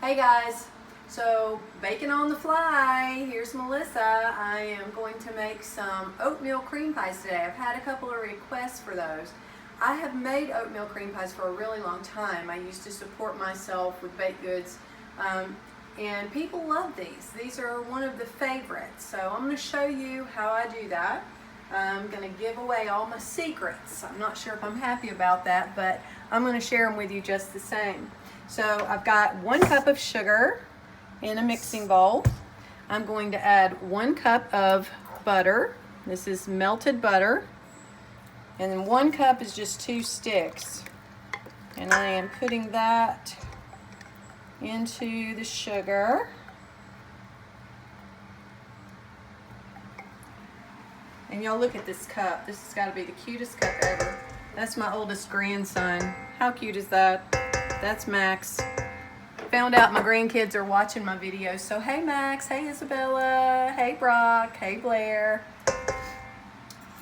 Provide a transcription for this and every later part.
Hey guys, so baking on the fly, here's Melissa. I am going to make some oatmeal cream pies today. I've had a couple of requests for those. I have made oatmeal cream pies for a really long time. I used to support myself with baked goods and people love these. These are one of the favorites. So I'm going to show you how I do that. I'm going to give away all my secrets. I'm not sure if I'm happy about that, but I'm going to share them with you just the same. So I've got 1 cup of sugar in a mixing bowl. I'm going to add 1 cup of butter. This is melted butter. And then 1 cup is just 2 sticks. And I am putting that into the sugar. And y'all look at this cup. This has got to be the cutest cup ever. That's my oldest grandson. How cute is that? That's Max. Found out my grandkids are watching my videos. So hey Max, hey Isabella, hey Brock, hey Blair.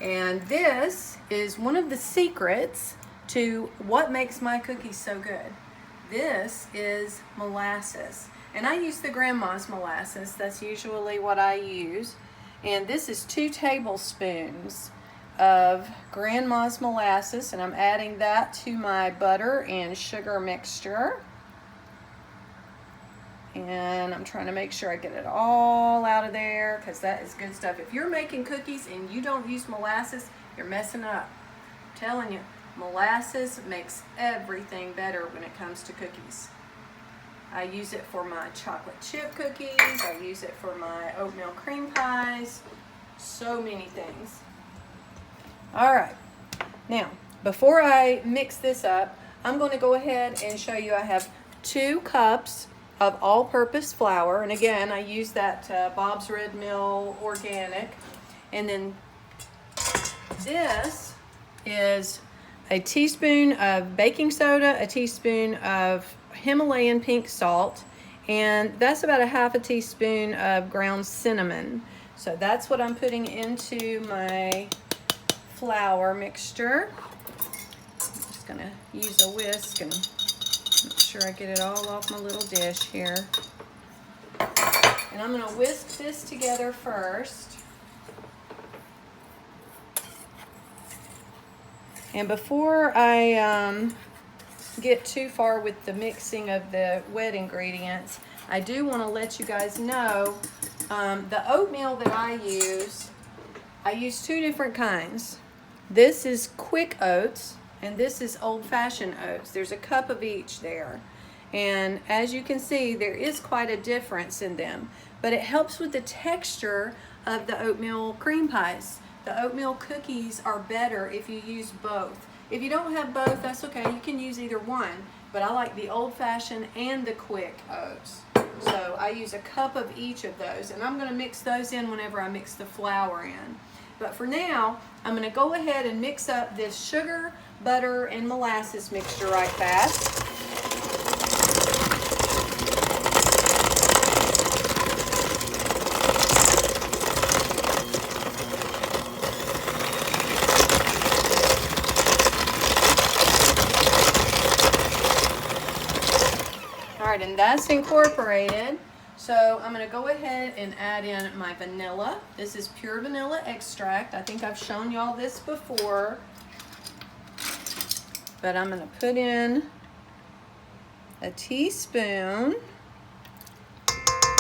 And this is one of the secrets to what makes my cookies so good. This is molasses. And I use the grandma's molasses. That's usually what I use. And this is 2 tablespoons of grandma's molasses, and I'm adding that to my butter and sugar mixture. And I'm trying to make sure I get it all out of there because that is good stuff. If you're making cookies and you don't use molasses, you're messing up. I'm telling you, molasses makes everything better when it comes to cookies. I use it for my chocolate chip cookies. I use it for my oatmeal cream pies. So many things. All right. Now, before I mix this up, I'm going to go ahead and show you I have 2 cups of all-purpose flour. And again, I use that Bob's Red Mill organic. And then this is a teaspoon of baking soda, a teaspoon of Himalayan pink salt, and that's about a 1/2 teaspoon of ground cinnamon. So that's what I'm putting into my flour mixture. I'm just gonna use a whisk and make sure I get it all off my little dish here. And I'm gonna whisk this together first. And before I get too far with the mixing of the wet ingredients, I do want to let you guys know the oatmeal that I use 2 different kinds. This is quick oats and this is old-fashioned oats. There's a cup of each there, and as you can see, there is quite a difference in them, but it helps with the texture of the oatmeal cream pies. The oatmeal cookies are better if you use both. If you don't have both, that's okay. You can use either one, but I like the old-fashioned and the quick oats. So I use a cup of each of those, and I'm going to mix those in whenever I mix the flour in. But for now, I'm going to go ahead and mix up this sugar, butter, and molasses mixture right fast. Alright, and that's incorporated. So I'm going to go ahead and add in my vanilla. This is pure vanilla extract. I think I've shown y'all this before. But I'm going to put in a teaspoon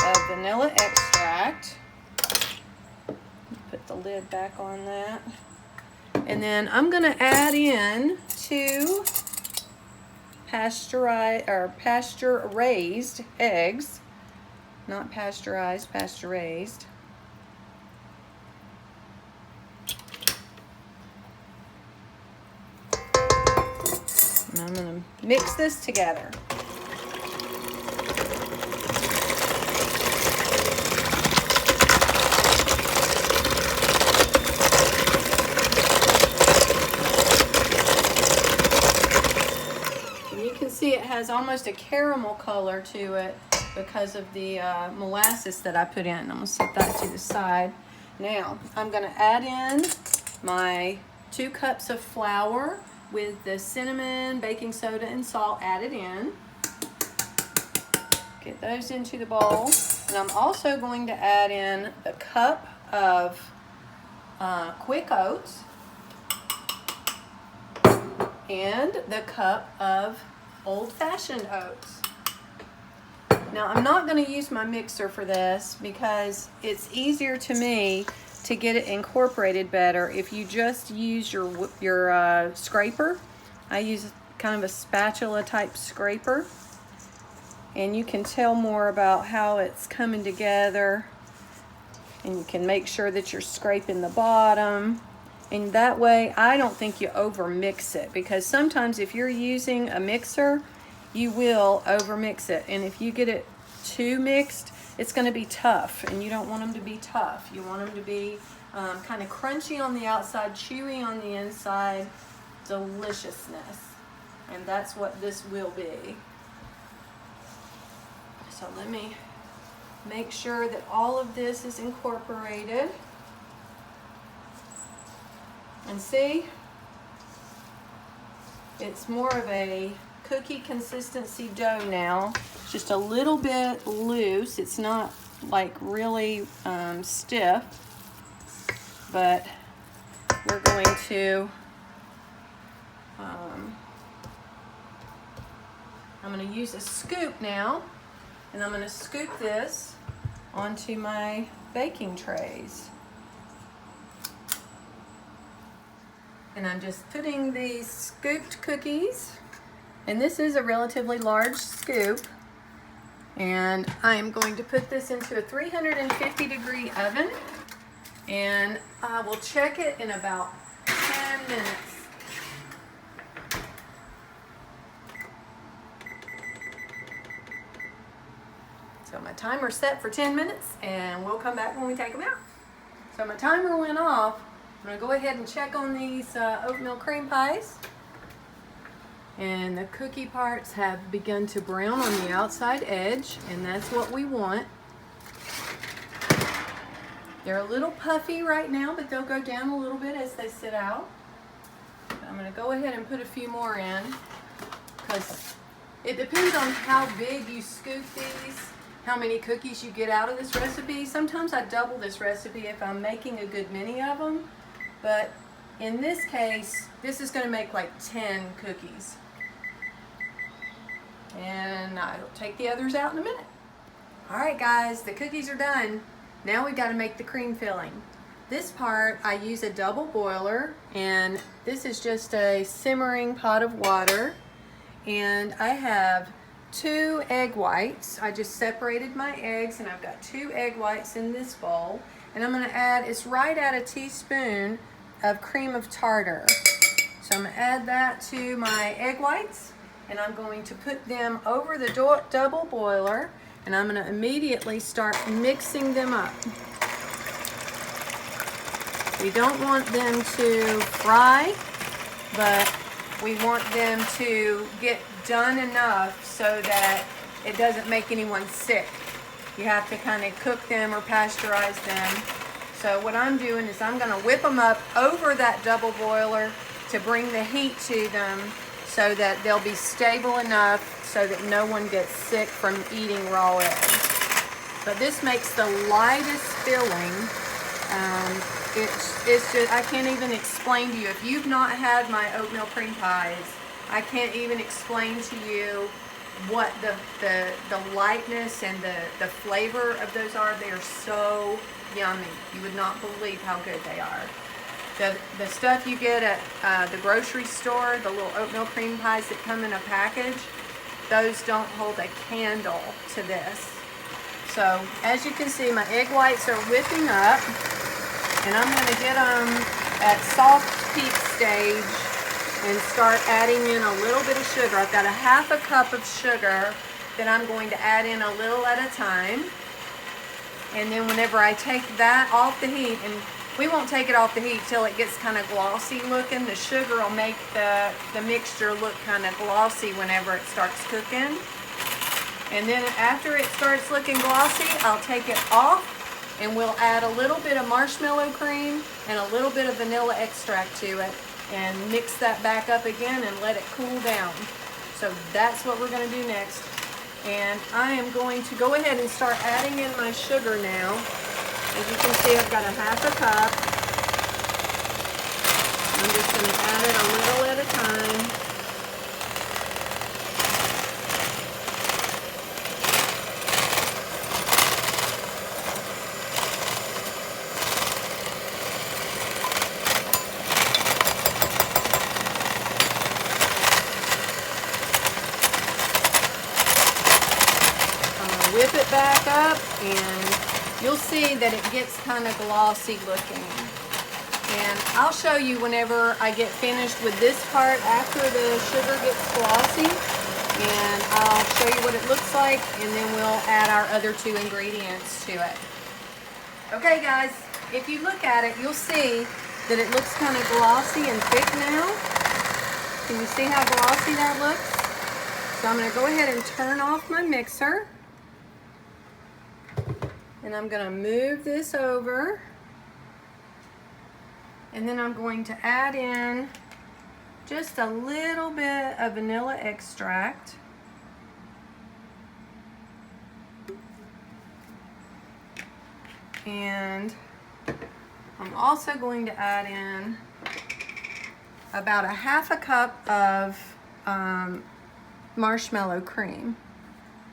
of vanilla extract. Put the lid back on that. And then I'm going to add in 2 pasture-raised eggs. Not pasteurized, pasture-raised. And I'm going to mix this together. And you can see it has almost a caramel color to it because of the molasses that I put in. I'm going to set that to the side. Now, I'm going to add in my 2 cups of flour with the cinnamon, baking soda, and salt added in. Get those into the bowl. And I'm also going to add in the cup of quick oats and the cup of old-fashioned oats. Now I'm not going to use my mixer for this because it's easier to me to get it incorporated better if you just use your scraper. I use kind of a spatula type scraper, and you can tell more about how it's coming together, and you can make sure that you're scraping the bottom, and that way I don't think you over mix it, because sometimes if you're using a mixer you will over mix it, and if you get it too mixed it's going to be tough, and you don't want them to be tough. You want them to be kind of crunchy on the outside, chewy on the inside, deliciousness, and that's what this will be. So let me make sure that all of this is incorporated. And see, it's more of a cookie consistency dough now. It's just a little bit loose. It's not like really stiff, but we're going to I'm going to use a scoop now, and I'm going to scoop this onto my baking trays. And I'm just putting these scooped cookies, and this is a relatively large scoop, and I'm going to put this into a 350-degree oven, and I will check it in about 10 minutes. So my timer's set for 10 minutes, and we'll come back when we take them out. So my timer went off. I'm going to go ahead and check on these oatmeal cream pies. And the cookie parts have begun to brown on the outside edge, and that's what we want. They're a little puffy right now, but they'll go down a little bit as they sit out. I'm going to go ahead and put a few more in, because it depends on how big you scoop these, how many cookies you get out of this recipe. Sometimes I double this recipe if I'm making a good many of them, but in this case, this is going to make like 10 cookies. And I'll take the others out in a minute. Alright guys, the cookies are done. Now we've got to make the cream filling. This part, I use a double boiler, and this is just a simmering pot of water, and I have 2 egg whites. I just separated my eggs, and I've got 2 egg whites in this bowl, and I'm going to add, it's right at a teaspoon of cream of tartar. So I'm going to add that to my egg whites, and I'm going to put them over the double boiler, and I'm going to immediately start mixing them up. We don't want them to fry, but we want them to get done enough so that it doesn't make anyone sick. You have to kind of cook them or pasteurize them. So what I'm doing is I'm going to whip them up over that double boiler to bring the heat to them so that they'll be stable enough so that no one gets sick from eating raw eggs. But this makes the lightest filling. It's just, I can't even explain to you. If you've not had my oatmeal cream pies, I can't even explain to you what the lightness and the flavor of those are. They are so yummy. You would not believe how good they are. The stuff you get at the grocery store, the little oatmeal cream pies that come in a package, those don't hold a candle to this. So as you can see, my egg whites are whipping up, and I'm going to get them at soft peak stage and start adding in a little bit of sugar. I've got a half a cup of sugar that I'm going to add in a little at a time. And then whenever I take that off the heat, and we won't take it off the heat till it gets kind of glossy looking. The sugar will make the mixture look kind of glossy whenever it starts cooking. And then after it starts looking glossy, I'll take it off, and we'll add a little bit of marshmallow cream and a little bit of vanilla extract to it, and mix that back up again and let it cool down. So that's what we're going to do next. And I am going to go ahead and start adding in my sugar now. As you can see, I've got a half a cup. I'm just going to add it a little at a time. Whip it back up, and you'll see that it gets kind of glossy looking. And I'll show you whenever I get finished with this part after the sugar gets glossy, and I'll show you what it looks like, and then we'll add our other two ingredients to it. Okay guys, if you look at it, you'll see that it looks kind of glossy and thick now. Can you see how glossy that looks? So I'm going to go ahead and turn off my mixer. And I'm going to move this over, and then I'm going to add in just a little bit of vanilla extract. And I'm also going to add in about a half a cup of marshmallow cream.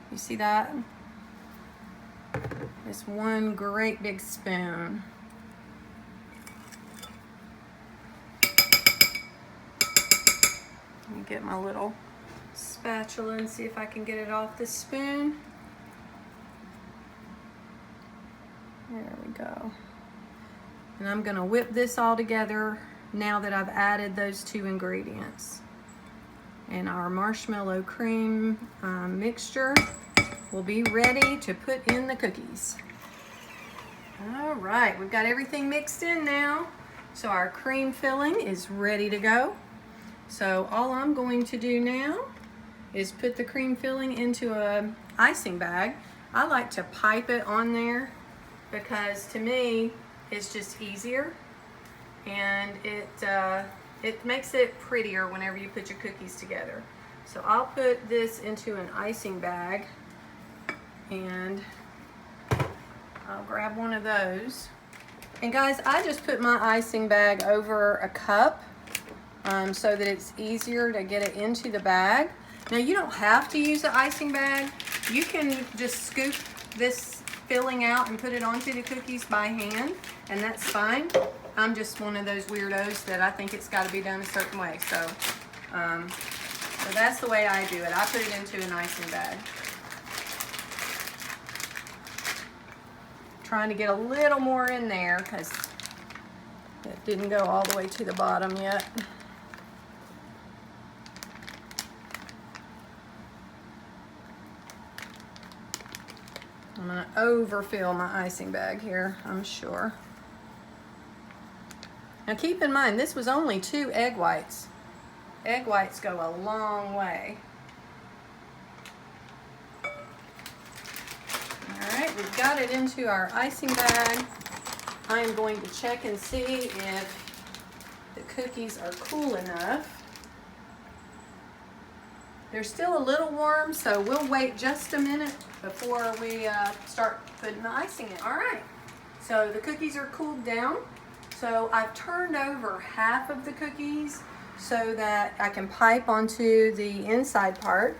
You see that? It's one great big spoon. Let me get my little spatula and see if I can get it off the spoon. There we go. And I'm going to whip this all together now that I've added those two ingredients. And our marshmallow cream mixture will be ready to put in the cookies. All right, we've got everything mixed in now. So our cream filling is ready to go. So all I'm going to do now is put the cream filling into a icing bag. I like to pipe it on there because to me it's just easier, and it makes it prettier whenever you put your cookies together. So I'll put this into an icing bag, and I'll grab one of those. And guys, I just put my icing bag over a cup so that it's easier to get it into the bag. Now you don't have to use the icing bag. You can just scoop this filling out and put it onto the cookies by hand, and that's fine. I'm just one of those weirdos that I think it's got to be done a certain way. So that's the way I do it. I put it into an icing bag. Trying to get a little more in there because it didn't go all the way to the bottom yet. I'm going to overfill my icing bag here, I'm sure. Now keep in mind, this was only 2 egg whites. Egg whites go a long way. Alright, we've got it into our icing bag. I am going to check and see if the cookies are cool enough. They're still a little warm, so we'll wait just a minute before we start putting the icing in. Alright, so the cookies are cooled down. So I've turned over half of the cookies so that I can pipe onto the inside part.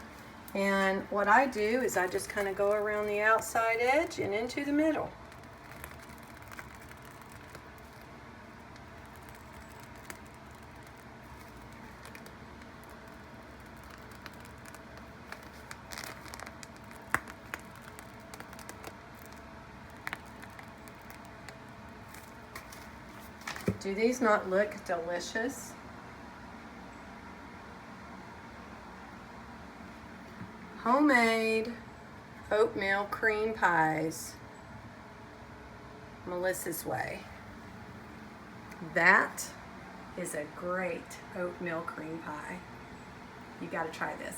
And what I do is I just kind of go around the outside edge and into the middle. Do these not look delicious? Homemade oatmeal cream pies, Melissa's way. That is a great oatmeal cream pie. You got to try this.